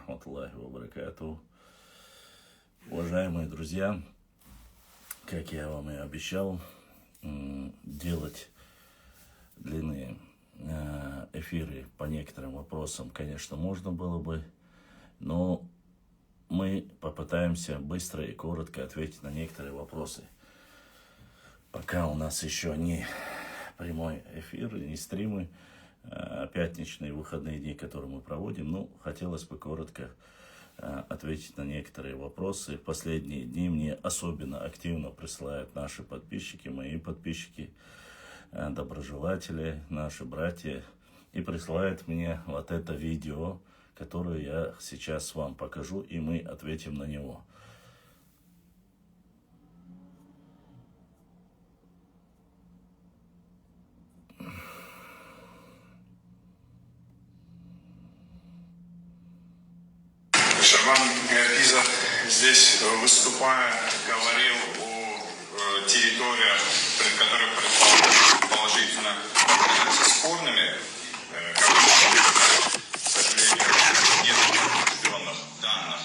рахматуллахи ва баракатуху. Уважаемые друзья, как я вам и обещал, делать длинные эфиры по некоторым вопросам, конечно, можно было бы, но мы попытаемся быстро и коротко ответить на некоторые вопросы. Пока у нас еще не прямой эфир, не стримы, пятничные выходные дни, которые мы проводим, ну, хотелось бы коротко ответить на некоторые вопросы. В последние дни мне особенно активно присылают наши подписчики, мои подписчики, доброжелатели, наши братья, и присылают мне вот это видео, которое я сейчас вам покажу, и мы ответим на него. Шабан Гаргиза здесь, выступая, говорил о территориях, которые предположительно являются спорными. К сожалению, нет определенных данных.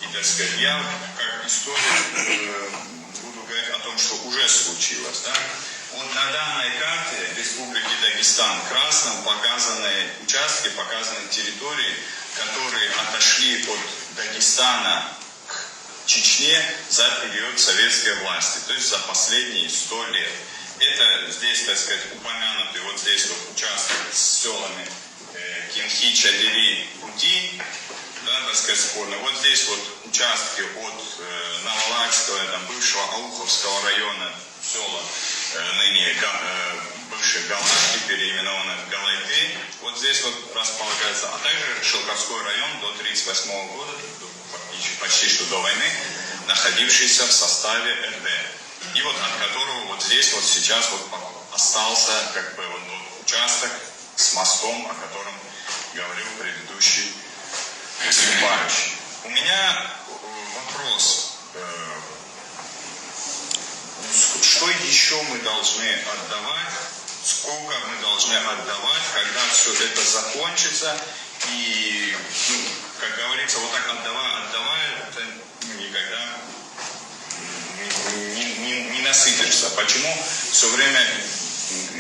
И, так сказать, я, как историк, буду говорить о том, что уже случилось. Да? Вот на данной карте Республики Дагестан красным показаны участки, показаны территории, которые отошли от Дагестана к Чечне за период советской власти, то есть за последние 100 лет. Это здесь, так сказать, упомянутый вот здесь вот участок с селами Кимхи, Чадери, Пути, да, так сказать, спорно. Вот здесь вот участки от Новолакского, там, бывшего Ауховского района, села, ныне бывших Галашки, переименованных в Галайты. Вот здесь вот располагается, а также Шелковской район до 1938 года, почти что до войны, находившийся в составе РД. И вот от которого вот здесь вот сейчас вот остался как бы вот участок с мостом, о котором говорил предыдущий выступающий. У меня вопрос. Что еще мы должны отдавать, сколько мы должны отдавать, когда все это закончится, и, ну, как говорится, вот так отдавая, это никогда не насытишься. Почему все время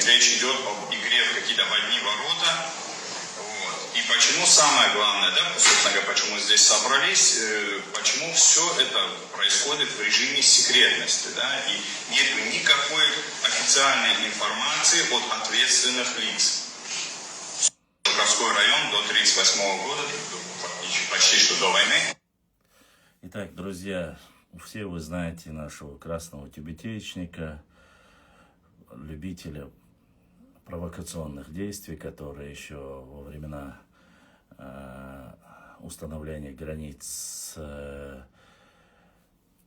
речь идет об игре в какие-то в одни ворота? И почему самое главное, да, собственно говоря, почему здесь собрались, почему все это происходит в режиме секретности, да, и нет никакой официальной информации от ответственных лиц. Шелковской район до 1938 года, почти что до войны. Итак, друзья, все вы знаете нашего красного тюбетеечника, любителя провокационных действий, которые еще во времена установления границ с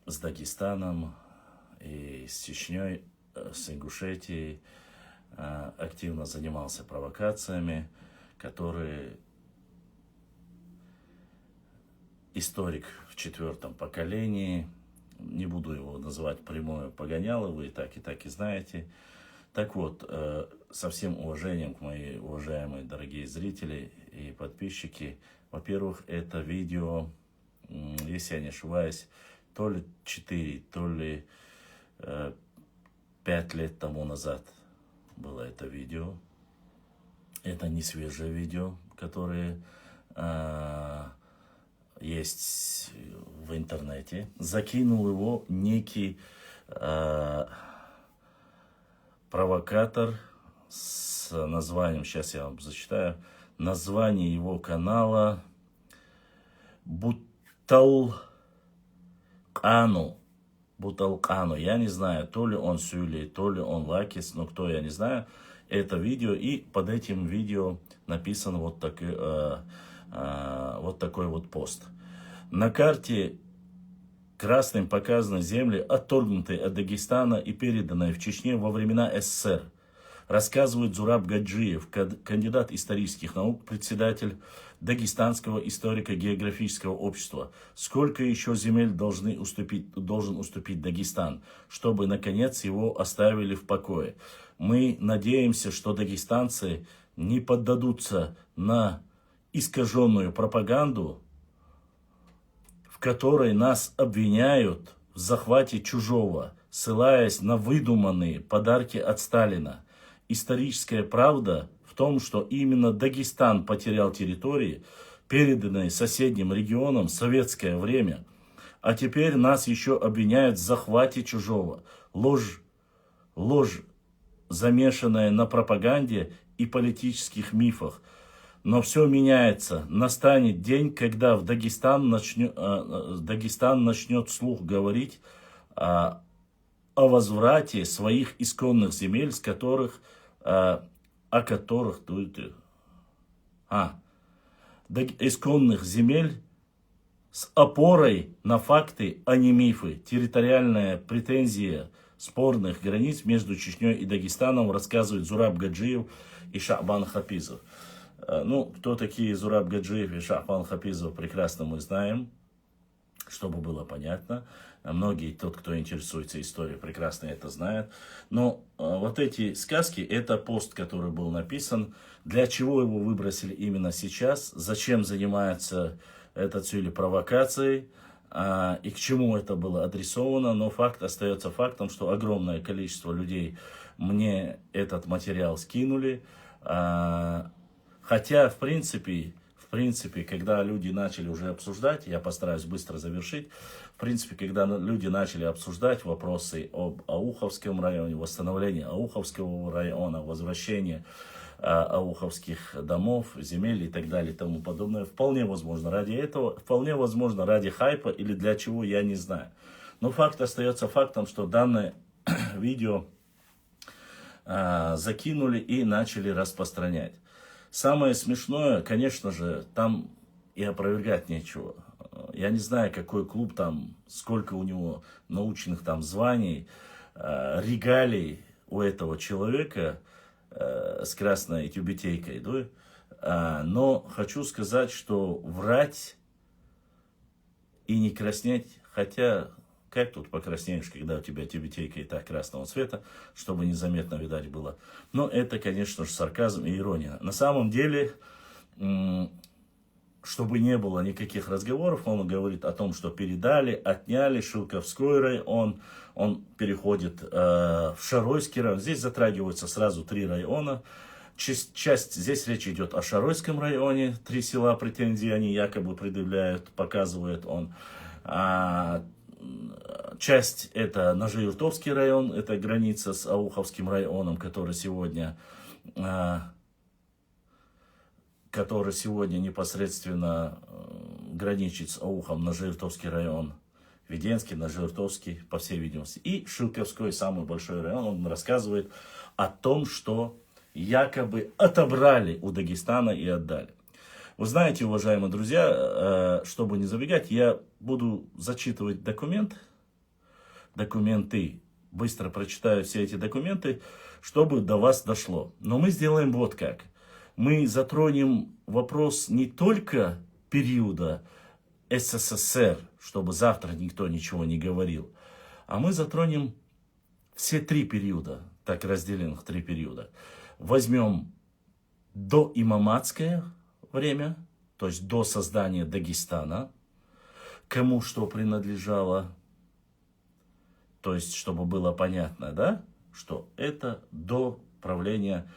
Дагестаном и с Чечней, с Ингушетией, активно занимался провокациями, которые историк в 4-м поколении, не буду его называть прямое погоняло, вы и так и знаете. Так вот, со всем уважением к мои уважаемые дорогие зрители и подписчики, во-первых, это видео, если я не ошибаюсь, то ли 4, то ли 5 лет тому назад было это видео. Это не свежее видео, которое есть в интернете. Закинул его некий провокатор с названием, сейчас я вам зачитаю, название его канала Буталкану. Буталкану. Я не знаю, то ли он Сюли, то ли он Лакис, но кто, я не знаю. Это видео, и под этим видео написан вот такой вот пост. На карте красным показаны земли, отторгнутые от Дагестана и переданные в Чечне во времена СССР. Рассказывает Зураб Гаджиев, кандидат исторических наук, председатель Дагестанского историко-географического общества. Сколько еще земель должен уступить Дагестан, чтобы, наконец, его оставили в покое? Мы надеемся, что дагестанцы не поддадутся на искаженную пропаганду которой нас обвиняют в захвате чужого, ссылаясь на выдуманные подарки от Сталина. Историческая правда в том, что именно Дагестан потерял территории, переданные соседним регионам в советское время, а теперь нас еще обвиняют в захвате чужого. Ложь, замешанная на пропаганде и политических мифах. Но все меняется. Настанет день, когда Дагестан начнет вслух говорить о возврате своих исконных земель, исконных земель с опорой на факты, а не мифы. Территориальная претензия спорных границ между Чечней и Дагестаном рассказывает Зураб Гаджиев и Шахбан Хафизов. Ну, кто такие Зураб Гаджиев и Шахбан Хафизов, прекрасно мы знаем, чтобы было понятно. Многие, тот, кто интересуется историей, прекрасно это знает. Но вот эти сказки, это пост, который был написан. Для чего его выбросили именно сейчас? Зачем занимается этой целью провокацией? И к чему это было адресовано? Но факт остается фактом, что огромное количество людей мне этот материал скинули. Хотя, в принципе, когда люди начали уже обсуждать, я постараюсь быстро завершить, в принципе, когда люди начали обсуждать вопросы об Ауховском районе, восстановлении Ауховского района, возвращении ауховских домов, земель и так далее и тому подобное, вполне возможно ради этого, вполне возможно ради хайпа или для чего, я не знаю. Но факт остается фактом, что данное видео закинули и начали распространять. Самое смешное, конечно же, там и опровергать нечего. Я не знаю, какой клуб там, сколько у него научных там званий, регалий у этого человека с красной тюбетейкой, да? Но хочу сказать, что врать и не краснеть, хотя как тут покраснеешь, когда у тебя тюбетейка и так красного цвета, чтобы незаметно, видать, было. Но это, конечно же, сарказм и ирония. На самом деле, чтобы не было никаких разговоров, он говорит о том, что передали, отняли Шилковской район, он переходит в Шаройский район. Здесь затрагиваются сразу 3 района. Часть, здесь речь идет о Шаройском районе, 3 села претензии они якобы предъявляют, показывает он. Часть это Нажиюртовский район, это граница с Ауховским районом, который сегодня непосредственно граничит с Аухом, Нажиюртовский район, Веденский, Нажиюртовский, по всей видимости. И Шилковской, самый большой район, он рассказывает о том, что якобы отобрали у Дагестана и отдали. Вы знаете, уважаемые друзья, чтобы не забегать, я буду зачитывать документы, быстро прочитаю все эти документы, чтобы до вас дошло. Но мы сделаем вот как. Мы затронем вопрос не только периода СССР, чтобы завтра никто ничего не говорил, а мы затронем все 3 периода, так разделенных 3 периода. Возьмем доимаматское время, то есть до создания Дагестана, кому что принадлежало, то есть чтобы было понятно, да, что это до правления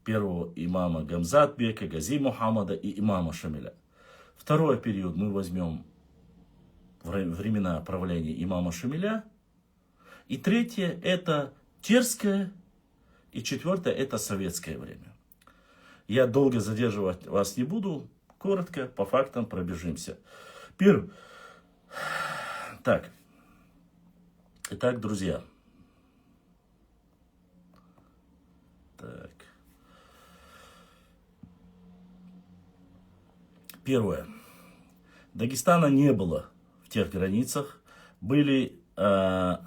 первого имама Гамзатбека, Гази Мухаммада и имама Шамиля. Второй период мы возьмем времена правления имама Шамиля. И третье это Терское. И 4 это советское время. Я долго задерживать вас не буду. Коротко, по фактам пробежимся. Итак, друзья. Первое. Дагестана не было в тех границах. Были в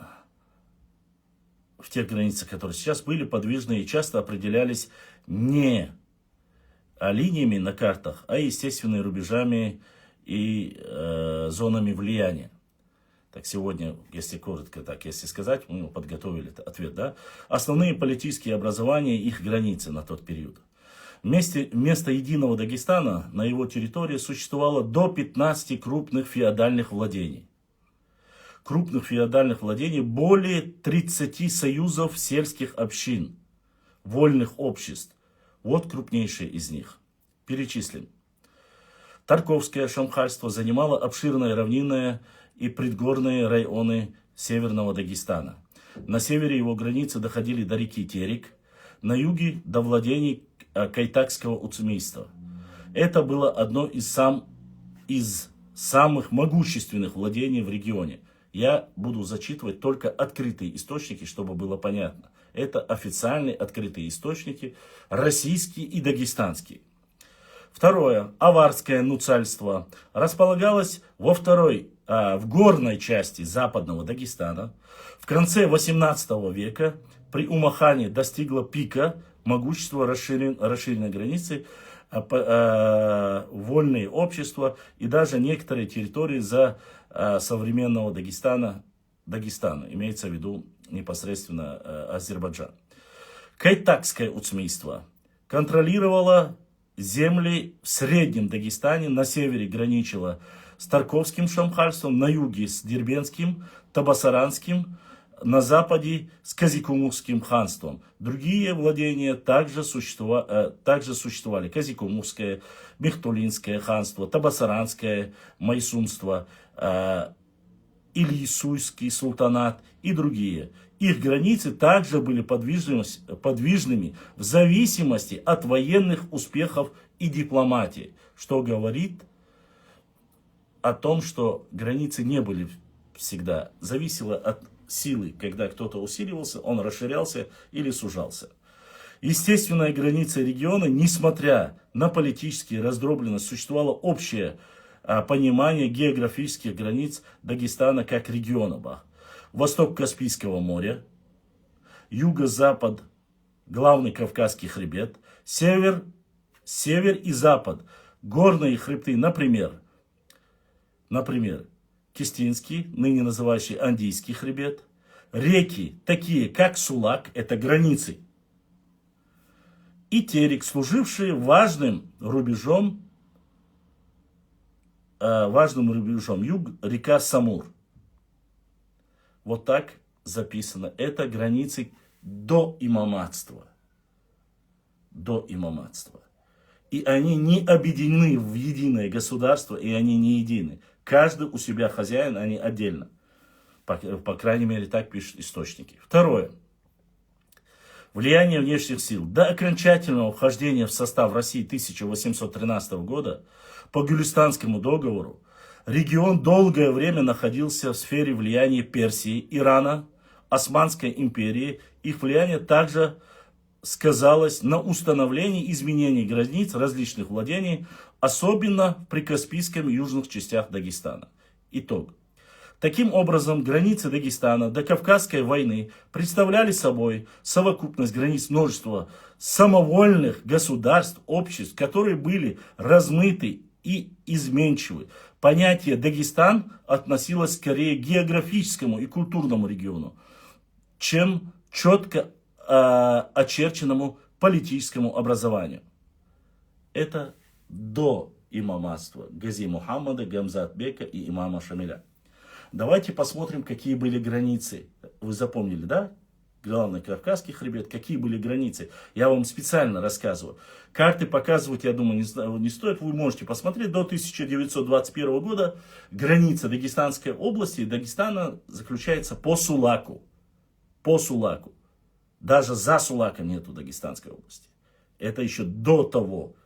тех границах, которые сейчас были подвижные и часто определялись не линиями на картах, а естественными рубежами и зонами влияния. Так сегодня, если коротко, если сказать, мы подготовили ответ, да? Основные политические образования и их границы на тот период. Вместо единого Дагестана на его территории существовало до 15 крупных феодальных владений. Крупных феодальных владений более 30 союзов сельских общин, вольных обществ. Вот крупнейшие из них. Перечислим. Тарковское шамхальство занимало обширные равнинные и предгорные районы северного Дагестана. На севере его границы доходили до реки Терек, на юге до владений Кайтакского уцмейства. Это было одно из самых могущественных владений в регионе. Я буду зачитывать только открытые источники, чтобы было понятно. Это официальные открытые источники, российские и дагестанские. Второе. Аварское нуцальство располагалось в горной части западного Дагестана. В конце 18 века при Умахане достигло пика могущества расширенной границы, вольные общества и даже некоторые территории современного Дагестана, имеется в виду непосредственно Азербайджан. Кайтакское уцмейство контролировало земли в среднем Дагестане, на севере граничило с Тарковским шамхальством, на юге с Дербенским, Табасаранским, на западе с Казикумухским ханством. Другие владения также существовали. Казикумухское, Мехтулинское ханство, Табасаранское майсунство, Ильясуйский султанат и другие. Их границы также были подвижными в зависимости от военных успехов и дипломатии, что говорит о том, что границы не были всегда, зависело от силы, когда кто-то усиливался, он расширялся или сужался. Естественная граница региона, несмотря на политические раздробленность, существовало общее понимание географических границ Дагестана как региона. Восток Каспийского моря, юго-запад, главный Кавказский хребет, север и запад, горные хребты, например, Кистинский, ныне называющий Андийский хребет, реки, такие как Сулак, это границы, и Терек, служившие важным рубежом, юг, река Самур. Вот так записано. Это границы до имаматства. И они не объединены в единое государство, и они не едины. Каждый у себя хозяин, они отдельно. По крайней мере, так пишут источники. Второе. Влияние внешних сил. До окончательного вхождения в состав России 1813 года по Гюлистанскому договору регион долгое время находился в сфере влияния Персии, Ирана, Османской империи. Их влияние также сказалось на установлении изменений границ различных владений, особенно в прикаспийском и южных частях Дагестана. Итог. Таким образом, границы Дагестана до Кавказской войны представляли собой совокупность границ множества самовольных государств, обществ, которые были размыты и изменчивы. Понятие Дагестан относилось скорее к географическому и культурному региону, чем четко очерченному политическому образованию. Это до имаматства Гази Мухаммада, Гамзат-бека и имама Шамиля. Давайте посмотрим, какие были границы. Вы запомнили, да? Главный Кавказский хребет, какие были границы. Я вам специально рассказываю. Карты показывать, я думаю, не стоит. Вы можете посмотреть. До 1921 года граница Дагестанской области и Дагестана заключается по Сулаку. По Сулаку. Даже за Сулаком нету Дагестанской области. Это еще до того.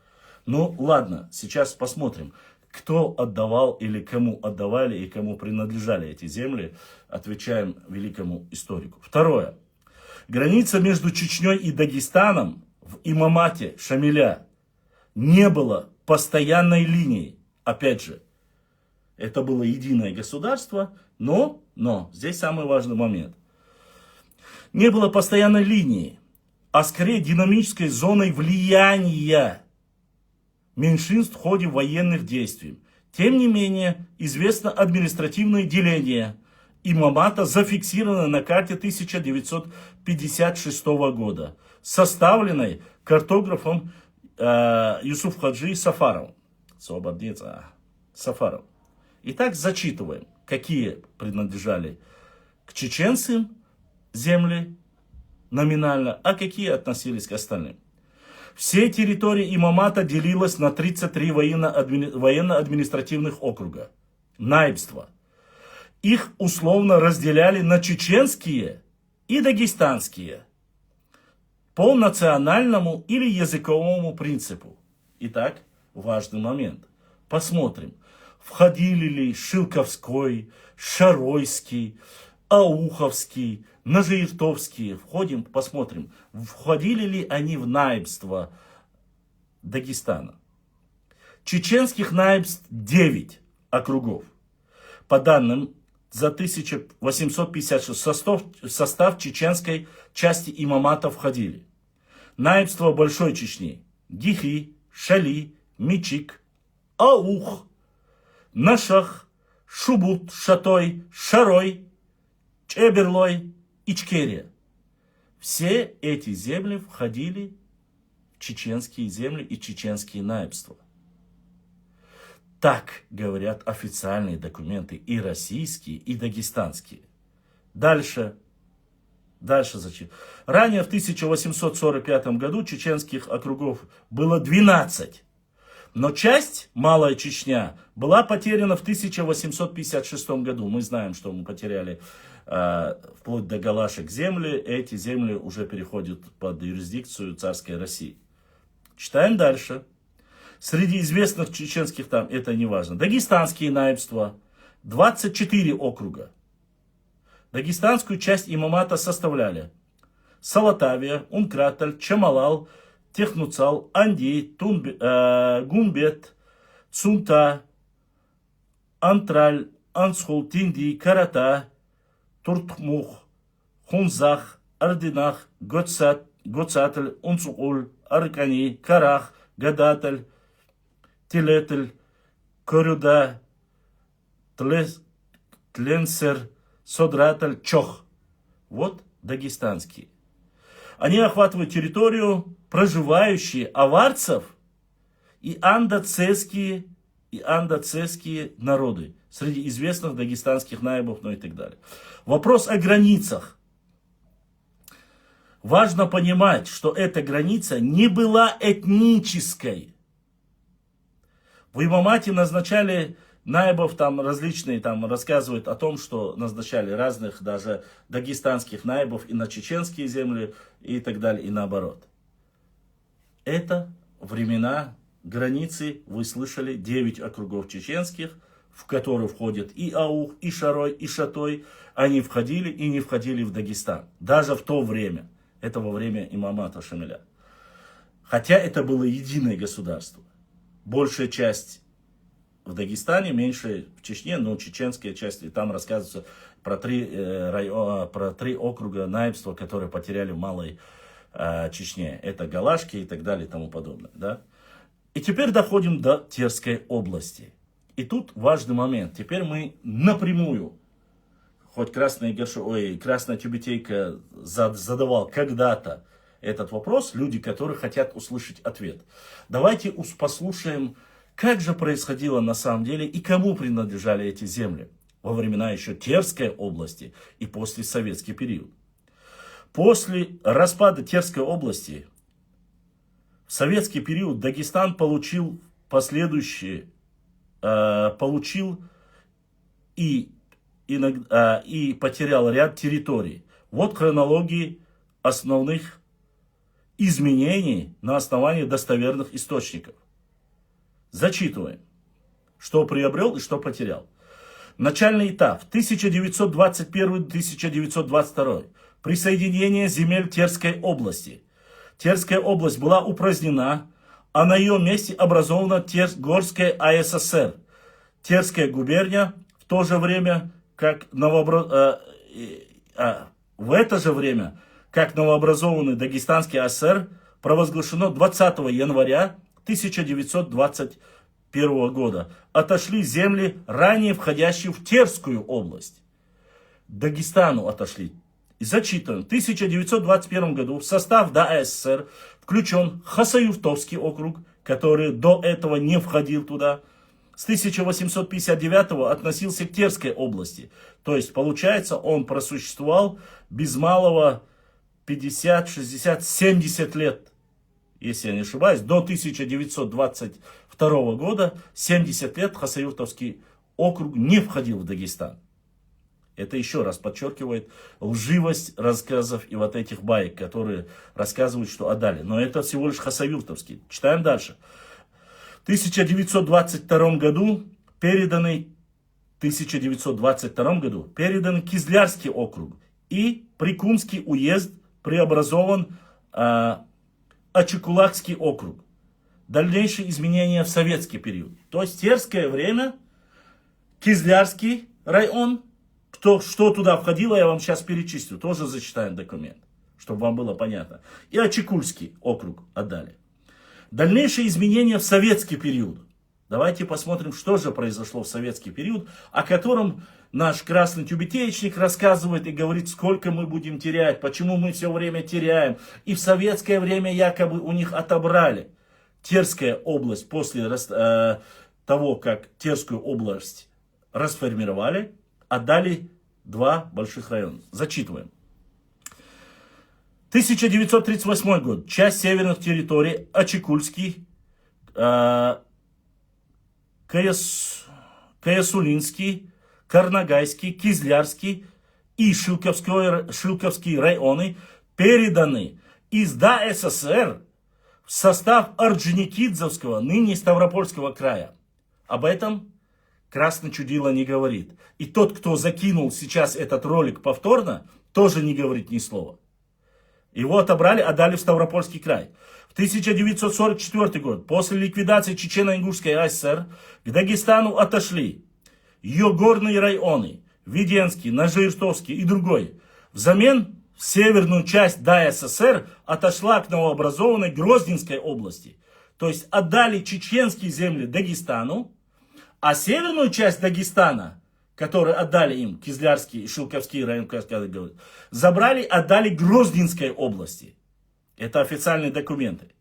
Ну ладно, сейчас посмотрим, кто отдавал или кому отдавали и кому принадлежали эти земли. Отвечаем великому историку. Второе. Граница между Чечней и Дагестаном в имамате Шамиля не было постоянной линией. Опять же, это было единое государство, но здесь самый важный момент. Не было постоянной линии, а скорее динамической зоной влияния меньшинств в ходе военных действий. Тем не менее, известно административное деление имамата, зафиксировано на карте 1956 года, составленной картографом Юсуф Хаджи Сафаров. Сафаров. Итак, зачитываем, какие принадлежали к чеченцам земли номинально, а какие относились к остальным. Все территории имамата делилось на 33 военно-административных округа, наибства. Их условно разделяли на чеченские и дагестанские по национальному или языковому принципу. Итак, важный момент. Посмотрим, входили ли Шилковской, Шаройский, Ауховский, Нажиртовские. Входим, посмотрим, входили ли они в наибство Дагестана. Чеченских наибств 9 округов. По данным за 1856 состав чеченской части имамата входили наибство Большой Чечни: Гихи, Шали, Мичик, Аух, Нашах, Шубут, Шатой, Шарой, Чеберлой, Ичкерия. Все эти земли входили в чеченские земли и чеченские наибства. Так говорят официальные документы и российские, и дагестанские. Дальше зачем? Ранее в 1845 году чеченских округов было 12. Но часть, Малая Чечня, была потеряна в 1856 году. Мы знаем, что мы потеряли вплоть до Галашек земли. Эти земли уже переходят под юрисдикцию царской России. Читаем дальше. Среди известных чеченских там, это не важно. Дагестанские наибства, 24 округа. Дагестанскую часть имамата составляли Салатавия, Ункраталь, Чамалал, Технуцал, Анди, Гумбет, Цунта, Антраль, Ансхул, Тинди, Карата, Туртмух, Хунзах, Ардинах, Гоцатль, Унцукуль, Аркани, Карах, Гадаталь, Тилетель, Корюда, Тленсер, Содраталь, Чох. Вот дагестанские. Они охватывают территорию, проживающие аварцев и андоцесские народы. Среди известных дагестанских наибов, ну и так далее. Вопрос о границах. Важно понимать, что эта граница не была этнической. В имамате назначали наибов, там различные, там рассказывают о том, что назначали разных даже дагестанских наибов и на чеченские земли и так далее, и наоборот. Это времена границы, вы слышали, 9 округов чеченских, в которые входят и Аух, и Шарой, и Шатой. Они входили и не входили в Дагестан. Даже в то время. Это во время имамата Шамиля. Хотя это было единое государство. Большая часть в Дагестане, меньшая в Чечне, но чеченская часть. И там рассказывается про три округа наибства, которые потеряли в Малой Чечне. Это Галашки и так далее и тому подобное. Да? И теперь доходим до Терской области. И тут важный момент. Теперь мы напрямую, хоть Красная Тюбетейка задавал когда-то этот вопрос, люди, которые хотят услышать ответ. Давайте послушаем, как же происходило на самом деле и кому принадлежали эти земли во времена еще Терской области и после советский период. После распада Терской области в советский период Дагестан получил и потерял ряд территорий. Вот хронологии основных изменений на основании достоверных источников. Зачитываем, что приобрел и что потерял. Начальный этап 1921-1922. Присоединение земель Терской области. Терская область была упразднена, а на ее месте образована Горская АССР. Терская губерния в то же время, как в это же время, как новообразованный Дагестанский АССР, провозглашено 20 января 1921 года. Отошли земли, ранее входящие в Терскую область. Дагестану отошли И зачитываем. В 1921 году в состав ДАССР включен Хасавюртовский округ, который до этого не входил туда. С 1859 относился к Терской области. То есть, получается, он просуществовал без малого 50, 60, 70 лет. Если я не ошибаюсь, до 1922 года 70 лет Хасавюртовский округ не входил в Дагестан. Это еще раз подчеркивает лживость рассказов и вот этих баек, которые рассказывают, что отдали. Но это всего лишь Хасавюртовский. Читаем дальше. В 1922 году переданный Кизлярский округ и Прикумский уезд преобразован Ачикулакский округ. Дальнейшие изменения в советский период. То есть в терское время Кизлярский район, что туда входило, я вам сейчас перечислю. Тоже зачитаем документ, чтобы вам было понятно. И Ачикульский округ отдали. Дальнейшие изменения в советский период. Давайте посмотрим, что же произошло в советский период, о котором наш красный тюбетеечник рассказывает и говорит, сколько мы будем терять, почему мы все время теряем. И в советское время якобы у них отобрали Терская область после того, как Терскую область расформировали, отдали два больших района. Зачитываем. 1938 год. Часть северных территорий Ачикульский, Каясулинский, Карнагайский, Кизлярский и Шилковский районы переданы из ДАССР в состав Орджоникидзевского, ныне Ставропольского края. Об этом Красный Чудило не говорит. И тот, кто закинул сейчас этот ролик повторно, тоже не говорит ни слова. Его отобрали, отдали в Ставропольский край. В 1944 год, после ликвидации Чечено-Ингушской АССР, к Дагестану отошли ее горные районы, Веденский, Нажиртовский и другой. Взамен в северную часть ДАССР отошла к новообразованной Грозненской области. То есть отдали чеченские земли Дагестану, а северную часть Дагестана, которые отдали им, Кизлярский и Шилковский район, забрали, отдали Грозненской области. Это официальные документы.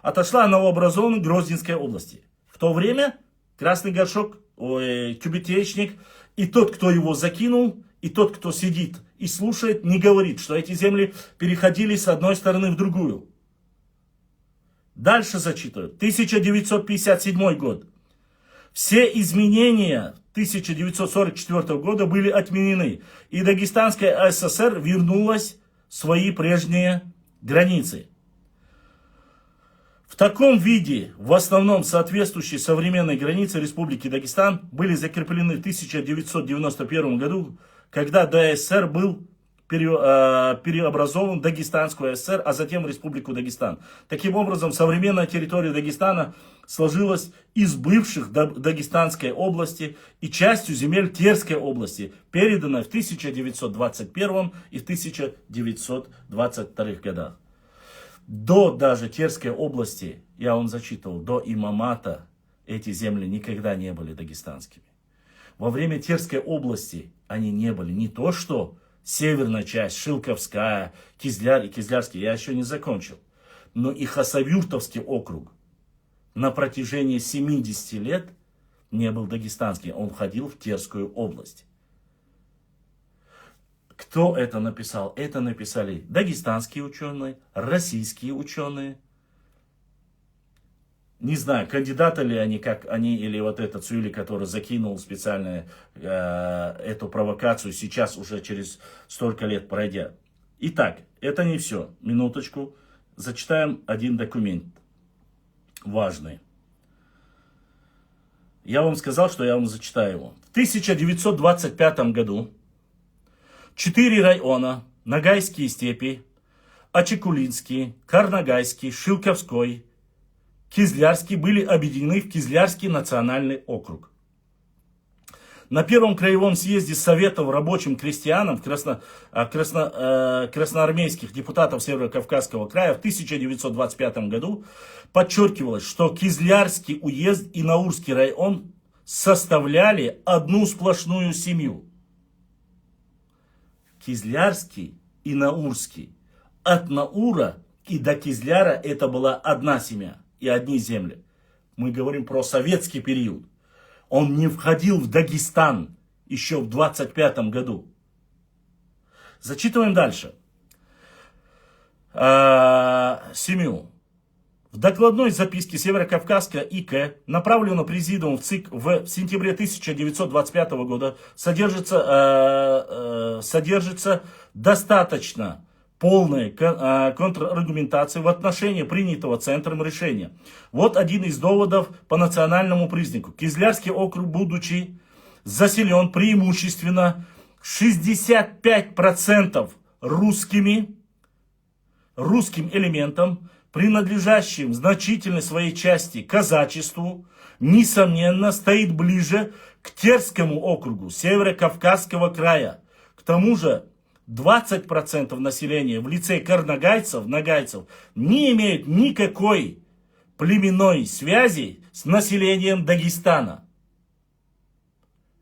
Отошла новообразованной Грозненской области. В то время Красный Горшок, тюбетеечник, и тот, кто его закинул, и тот, кто сидит и слушает, не говорит, что эти земли переходили с одной стороны в другую. Дальше зачитываю. 1957 год. Все изменения 1944 года были отменены, и Дагестанская ССР вернулась в свои прежние границы. В таком виде, в основном соответствующие современной границе Республики Дагестан, были закреплены в 1991 году, когда ДССР был переобразован в Дагестанскую ССР, а затем в Республику Дагестан. Таким образом, современная территория Дагестана сложилась из бывших Дагестанской области и частью земель Терской области, переданной в 1921 и в 1922 годах. До даже Терской области, я вам зачитывал, до имамата эти земли никогда не были дагестанскими. Во время Терской области они не были не то что северная часть, Шилковская, Кизлярский, я еще не закончил. Но и Хасавюртовский округ на протяжении 70 лет не был дагестанский, он входил в Терскую область. Кто это написал? Это написали дагестанские ученые, российские ученые. Не знаю, кандидаты ли они, как они, или вот этот Цюли, который закинул специально эту провокацию, сейчас уже через столько лет пройдя. Итак, это не все. Минуточку. Зачитаем один документ. Важный. Я вам сказал, что я вам зачитаю его. В 1925 году 4 района, Ногайские степи, Ачикулинский, Карнагайский, Шилковской, Кизлярский были объединены в Кизлярский национальный округ. На первом краевом съезде Советов рабочим крестьянам красноармейских депутатов Северо-Кавказского края в 1925 году подчеркивалось, что Кизлярский уезд и Наурский район составляли одну сплошную семью. Кизлярский и Наурский. От Наура и до Кизляра это была одна семья и одни земли. Мы говорим про советский период. Он не входил в Дагестан еще в 25 году. Зачитываем дальше. Семью. В докладной записке Северокавказская ИК, направленной президиумом в ЦИК в сентябре 1925 года, содержится достаточно полная контраргументация в отношении принятого Центром решения. Вот один из доводов по национальному признаку. Кизлярский округ, будучи заселен преимущественно 65% русским элементом, принадлежащим в значительной своей части казачеству, несомненно, стоит ближе к Терскому округу Северо-Кавказского края. К тому же 20% населения в лице карнагайцев, нагайцев, не имеют никакой племенной связи с населением Дагестана.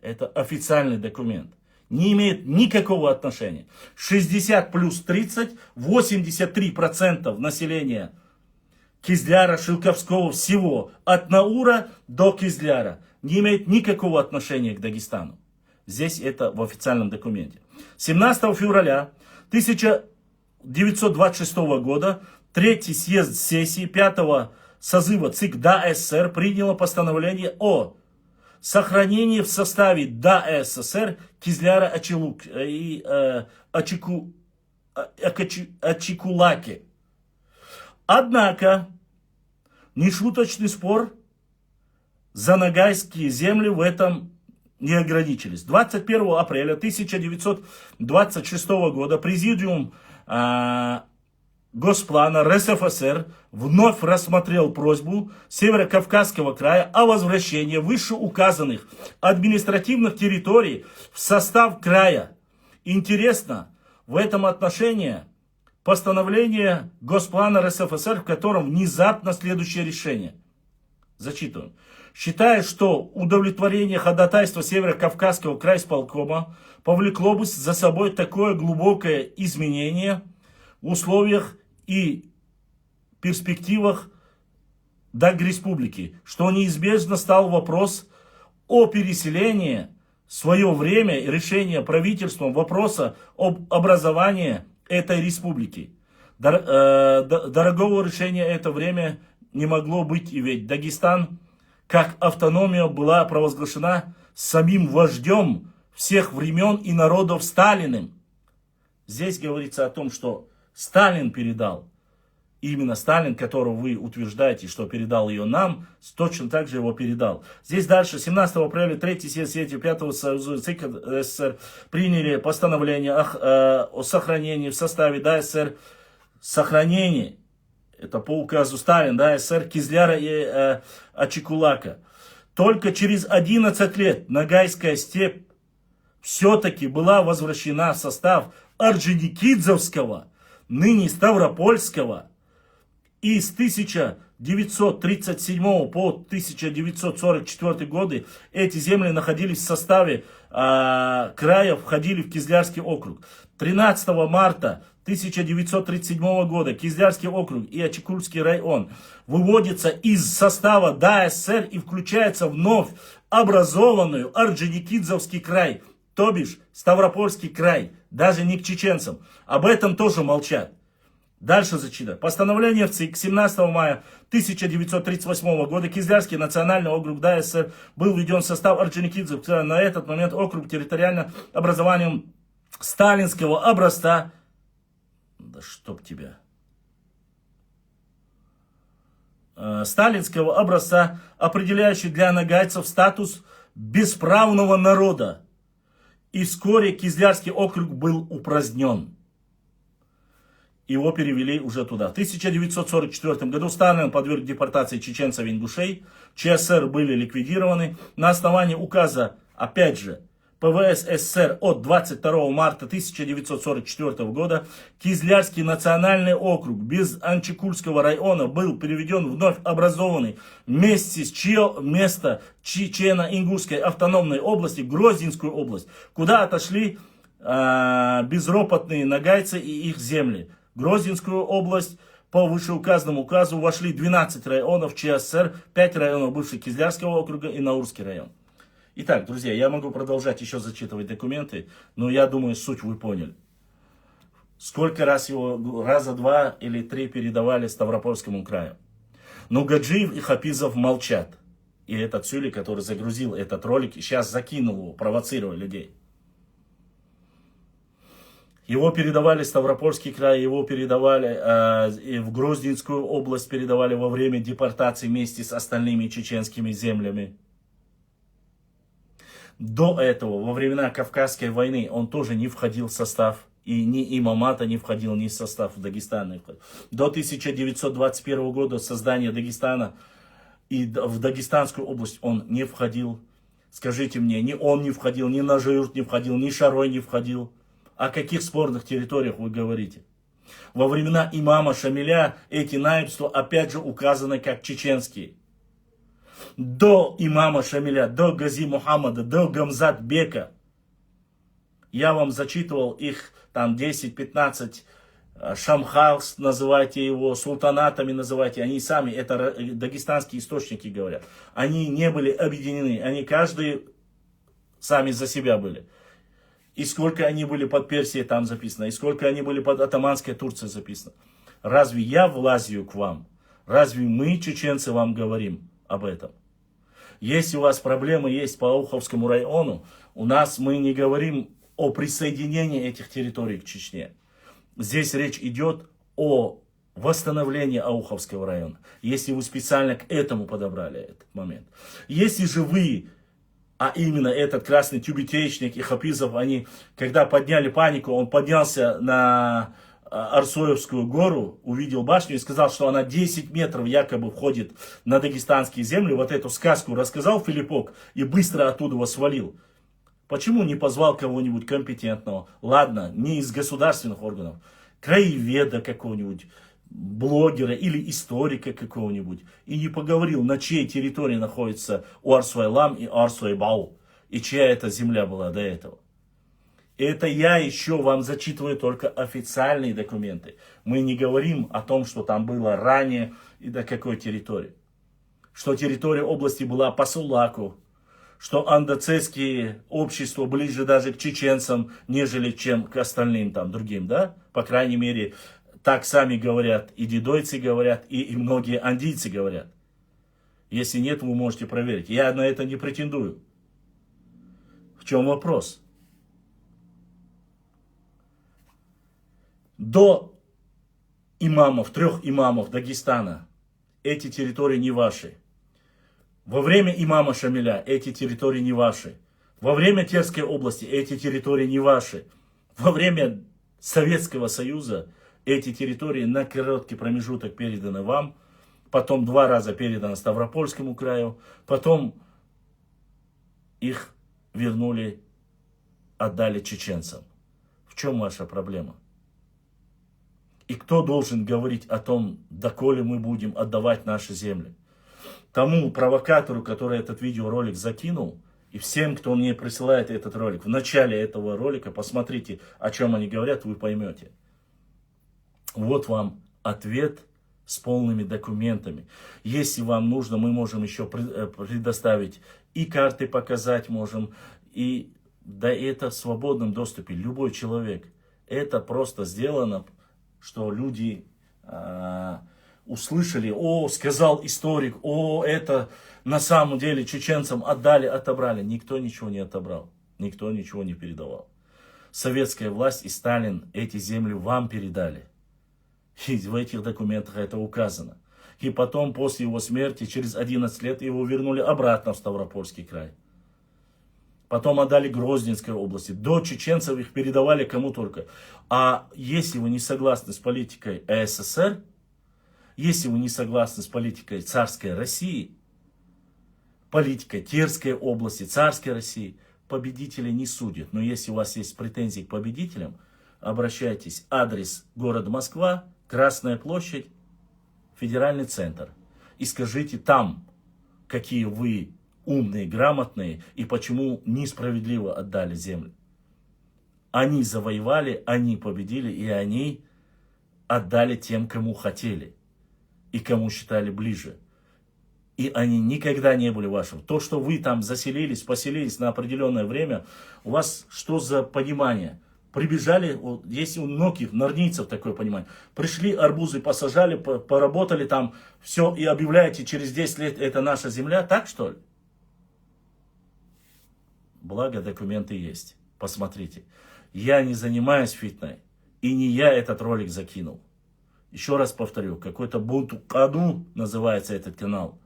Это официальный документ. Не имеет никакого отношения. 60 плюс 30, 83% населения Кизляра, Шилковского, всего, от Наура до Кизляра, не имеет никакого отношения к Дагестану. Здесь это в официальном документе. 17 февраля 1926 года Третий съезд сессии 5-го созыва ЦИК ДА СССР приняло постановление о сохранении в составе ДА СССР Кизляра и Ачикулаки. Однако, нешуточный спор за нагайские земли в этом не ограничились. 21 апреля 1926 года Президиум Госплана РСФСР вновь рассмотрел просьбу Северо-Кавказского края о возвращении вышеуказанных административных территорий в состав края. Интересно, в этом отношении постановление Госплана РСФСР, в котором внезапно следующее решение. Зачитываем. Считая, что удовлетворение ходатайства Северо-Кавказского крайисполкома повлекло бы за собой такое глубокое изменение в условиях и перспективах Дагреспублики, что неизбежно стал вопрос о переселении в свое время и решение правительством вопроса об образовании этой республики. Дорогого решения это время не могло быть, и ведь Дагестан как автономия была провозглашена самим вождем всех времен и народов Сталиным. Здесь говорится о том, что Сталин передал, именно Сталин, которого вы утверждаете, что передал ее нам, точно так же его передал. Здесь дальше, 17 апреля, 3-й съезд 5-го Союза ЦИК СССР приняли постановление о сохранении в составе ДА СССР, сохранении, это по указу Сталина, ДА СССР, Кизляра и Ачикулака. Только через 11 лет Ногайская степь все-таки была возвращена в состав Орджоникидзевского, ныне Ставропольского, и с 1937 по 1944 годы эти земли находились в составе края, входили в Кизлярский округ. 13 марта 1937 года Кизлярский округ и Ачикульский район выводятся из состава ДА СССР и включаются в вновь образованную Орджоникидзевский край, то бишь Ставропольский край, даже не к чеченцам. Об этом тоже молчат. Дальше зачитаю. Постановление в ЦИК 17 мая 1938 года Кизлярский национальный округ ДА СССР был введен в состав Орджоникидзев. На этот момент округ территориально образованием сталинского образца. Да чтоб тебя. Сталинского образца, определяющий для нагайцев статус бесправного народа. И вскоре Кизлярский округ был упразднен. Его перевели уже туда. В 1944 году Сталин подверг депортации чеченцев и ингушей. ЧССР были ликвидированы. На основании указа, опять же, ПВС СССР от 22 марта 1944 года Кизлярский национальный округ без Анчикульского района был переведен в вновь образованный вместе с место Чечено-Ингушской автономной области в Грозненскую область, куда отошли безропотные нагайцы и их земли. В Грозненскую область по вышеуказанному указу вошли 12 районов ЧССР, 5 районов бывшего Кизлярского округа и Наурский район. Итак, друзья, я могу продолжать еще зачитывать документы, но я думаю, суть вы поняли. Сколько раз его, раза 2 или 3 передавали Ставропольскому краю. Но Гаджиев и Хапизов молчат. И этот Цюли, который загрузил этот ролик, сейчас закинул его, провоцируя людей. Его передавали в Ставропольский край, его передавали в Грозненскую область, передавали во время депортации вместе с остальными чеченскими землями. До этого, во времена Кавказской войны, он тоже не входил в состав. И ни имамата не входил, ни в состав Дагестана. До 1921 года создания Дагестана и в Дагестанскую область он не входил. Скажите мне, ни он не входил, ни Нажиурт не входил, ни Шарой не входил. О каких спорных территориях вы говорите? Во времена имама Шамиля эти наибства опять же указаны как чеченские. До имама Шамиля, до Гази Мухаммада, до Гамзат Бека. Я вам зачитывал их там 10-15, Шамхалс называйте его, султанатами называйте. Они сами, это дагестанские источники говорят. Они не были объединены, они каждый сами за себя были. И сколько они были под Персией, там записано. И сколько они были под Отоманской Турцией, записано. Разве я влазию к вам? Разве мы, чеченцы, вам говорим об этом? Если у вас проблемы есть по Ауховскому району, у нас мы не говорим о присоединении этих территорий к Чечне. Здесь речь идет о восстановлении Ауховского района. Если вы специально к этому подобрали этот момент. Если же вы... А именно этот красный тюбетеечник и Хапизов, они, когда подняли панику, он поднялся на Арсоевскую гору, увидел башню и сказал, что она 10 метров якобы входит на дагестанские земли. Вот эту сказку рассказал Филиппок и быстро оттуда его свалил. Почему не позвал кого-нибудь компетентного? Ладно, не из государственных органов, краеведа какого-нибудь, блогера или историка какого-нибудь, и не поговорил, на чьей территории находится Уарсуайлам и Арсуайбау, и чья это земля была до этого. Это я еще вам зачитываю только официальные документы. Мы не говорим о том, что там было ранее и до какой территории. Что территория области была по Сулаку, что андоцейские общества ближе даже к чеченцам, нежели чем к остальным там другим, да? По крайней мере, так сами говорят, и дидойцы говорят, и многие андийцы говорят. Если нет, вы можете проверить. Я на это не претендую. В чем вопрос? До имамов, 3 имамов Дагестана, эти территории не ваши. Во время имама Шамиля эти территории не ваши. Во время Терской области эти территории не ваши. Во время Советского Союза эти территории на короткий промежуток переданы вам, потом 2 раза передано Ставропольскому краю, потом их вернули, отдали чеченцам. В чем ваша проблема? И кто должен говорить о том, доколе мы будем отдавать наши земли? Тому провокатору, который этот видеоролик закинул, и всем, кто мне присылает этот ролик, в начале этого ролика, посмотрите, о чем они говорят, вы поймете. Вот вам ответ с полными документами. Если вам нужно, мы можем еще предоставить и карты показать можем, и да, это в свободном доступе, любой человек. Это просто сделано, что люди услышали, о, сказал историк, о, это на самом деле чеченцам отдали, отобрали. Никто ничего не отобрал, никто ничего не передавал. Советская власть и Сталин эти земли вам передали. И в этих документах это указано. И потом, после его смерти, через 11 лет его вернули обратно в Ставропольский край. Потом отдали Грозненской области. До чеченцев их передавали кому только. А если вы не согласны с политикой СССР, если вы не согласны с политикой царской России, политикой Терской области, царской России, победители не судят. Но если у вас есть претензии к победителям, обращайтесь. Адрес: город Москва, Красная площадь, федеральный центр. И скажите там, какие вы умные, грамотные, и почему несправедливо отдали землю. Они завоевали, они победили, и они отдали тем, кому хотели и кому считали ближе. И они никогда не были вашим. То, что вы там заселились, поселились на определенное время, у вас что за понимание? Прибежали, вот, есть у многих норнийцев такое понимание. Пришли, арбузы посажали, поработали там, все, и объявляете, через 10 лет это наша земля. Так что ли? Благо документы есть. Посмотрите. Я не занимаюсь фитной. И не я этот ролик закинул. Еще раз повторю, какой-то Бунтукаду называется этот канал.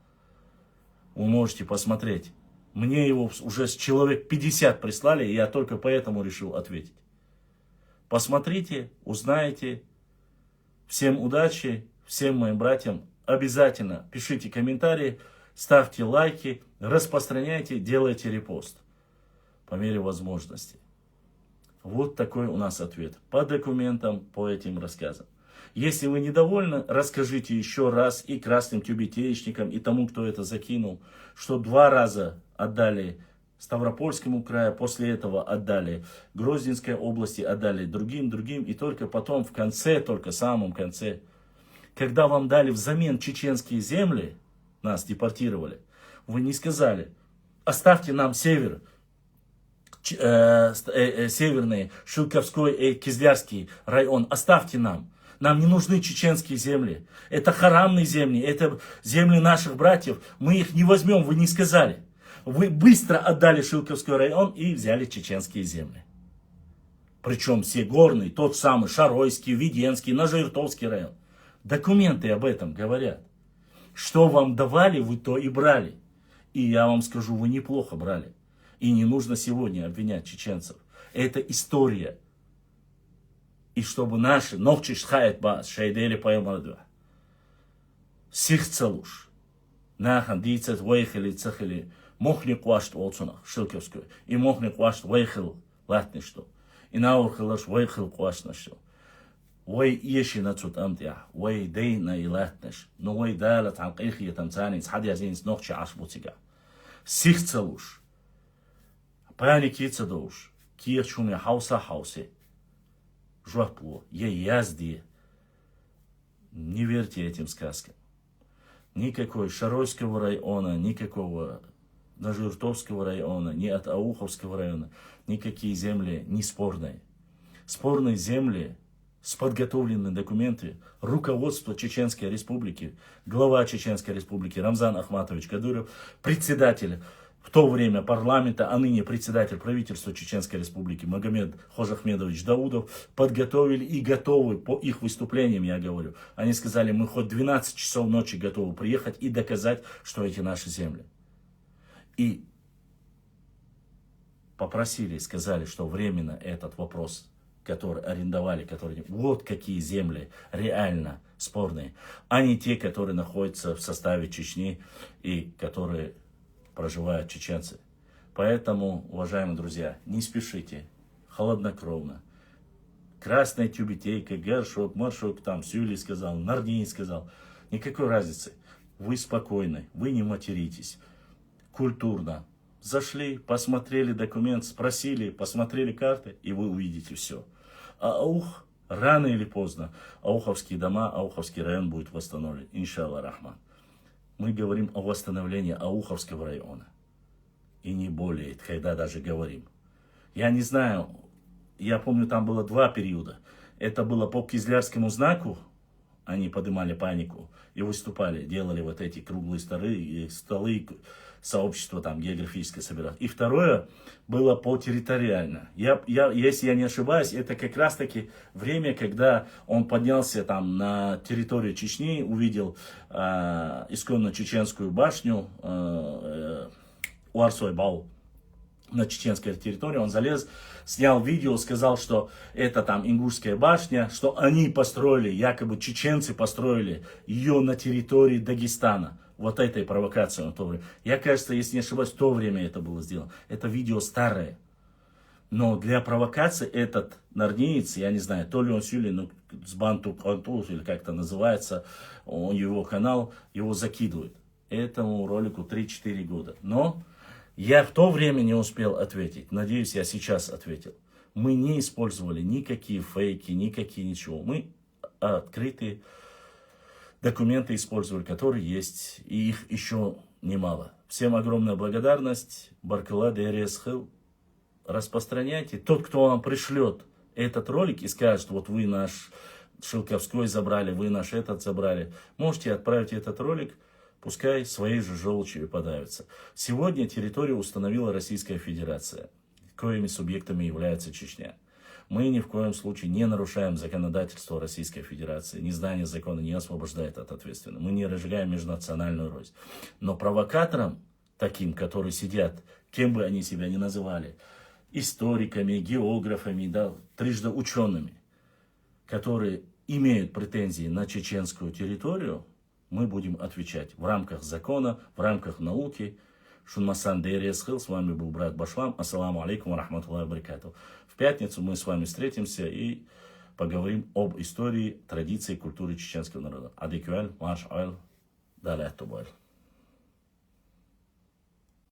Вы можете посмотреть. Мне его уже с человек 50 прислали, и я только поэтому решил ответить. Посмотрите, узнаете. Всем удачи, всем моим братьям. Обязательно пишите комментарии, ставьте лайки, распространяйте, делайте репост. По мере возможности. Вот такой у нас ответ. По документам, по этим рассказам. Если вы недовольны, расскажите еще раз и красным тюбетеечникам, и тому, кто это закинул, что 2 раза отдали Ставропольскому краю, после этого отдали Грозненской области, отдали другим, и только потом в конце, только в самом конце, когда вам дали взамен чеченские земли, нас депортировали, вы не сказали, оставьте нам север, северный, Шилковской и Кизлярский район, оставьте нам. Нам не нужны чеченские земли. Это харамные земли, это земли наших братьев. Мы их не возьмем, вы не сказали. Вы быстро отдали Шилковский район и взяли чеченские земли. Причем все горные, тот самый Шаройский, Веденский, Нажиртовский район. Документы об этом говорят. Что вам давали, вы то и брали. И я вам скажу, вы неплохо брали. И не нужно сегодня обвинять чеченцев. Это история. И чтобы наши ногчиш хает бас, шейдели поемаду. Сихцалуш. Нахан дицет вейхели цехели. Мохни квашт олцунах, Шилковской. И мохни квашт вейхел латни что. И наурхелаш вейхел квашт на что. Вей еши нацут амтя. Вей дейна и латнеш. Но вей далат анкихи танцанец. Хади азинс ногчи ашбутига. Сихцалуш. Паяни кицадоуш. Кирчуми хаусе. Жвапло, язди. Не верьте этим сказкам. Никакой Шаройского района, никакого Нажиртовского района, ни от Ауховского района, никакие земли не спорные. Спорные земли с подготовленными документами руководство Чеченской Республики, глава Чеченской Республики Рамзан Ахматович Кадыров, председатель в то время парламента, а ныне председатель правительства Чеченской Республики Магомед Хожахмедович Даудов подготовили и готовы по их выступлениям, я говорю. Они сказали, мы хоть 12 часов ночи готовы приехать и доказать, что эти наши земли. И попросили, сказали, что временно этот вопрос, который арендовали, который вот какие земли реально спорные, а не те, которые находятся в составе Чечни и которые проживают чеченцы. Поэтому, уважаемые друзья, не спешите, холоднокровно. Красная тюбетейка, горшок, маршок, там, Сюли сказал, Норний сказал. Никакой разницы. Вы спокойны, вы не материтесь. Культурно. Зашли, посмотрели документ, спросили, посмотрели карты, и вы увидите все. А Аух, рано или поздно, Ауховские дома, Ауховский район будет восстановлен. Иншаллах рахман. Мы говорим о восстановлении Ауховского района. И не более, когда даже говорим. Я не знаю, я помню, там было 2 периода. Это было по Кизлярскому знаку, они поднимали панику и выступали, делали вот эти круглые столы, сообщество там географическое собиралось. И второе было по территориально. Если я не ошибаюсь, это как раз таки время, когда он поднялся там на территорию Чечни, увидел исконно чеченскую башню Уарсой-Бау на чеченской территории. Он залез, снял видео, сказал, что это там Ингушская башня, что они построили, якобы чеченцы построили ее на территории Дагестана. Вот этой провокацией на то время. Я, кажется, если не ошибаюсь, в то время это было сделано. Это видео старое. Но для провокации этот норнеец, я не знаю, то ли он Сюли, ну, с Банту-Канту, или как это называется, его канал, его закидывает. Этому ролику 3-4 года. Но я в то время не успел ответить. Надеюсь, я сейчас ответил. Мы не использовали никакие фейки, никакие ничего. Мы открытые документы использовали, которые есть, и их еще немало. Всем огромная благодарность. Баркала Дересхил. Распространяйте. Тот, кто вам пришлет этот ролик и скажет, вот вы наш Шелковской забрали, вы наш этот забрали, можете отправить этот ролик, пускай своей же желчью подавятся. Сегодня территорию установила Российская Федерация, коими субъектами является Чечня. Мы ни в коем случае не нарушаем законодательство Российской Федерации. Незнание закона не освобождает от ответственности. Мы не разжигаем межнациональную рознь. Но провокаторам, таким, которые сидят, кем бы они себя ни называли, историками, географами, да, трижды учеными, которые имеют претензии на чеченскую территорию, мы будем отвечать в рамках закона, в рамках науки. Шунмасан Дересхил, с вами был брат Башлам. Ассаламу алейкум ва рахматуллахи ва баракатуху. В пятницу мы с вами встретимся и поговорим об истории, традиции, культуре чеченского народа. Адикюэль, маш аль, далее тубаль.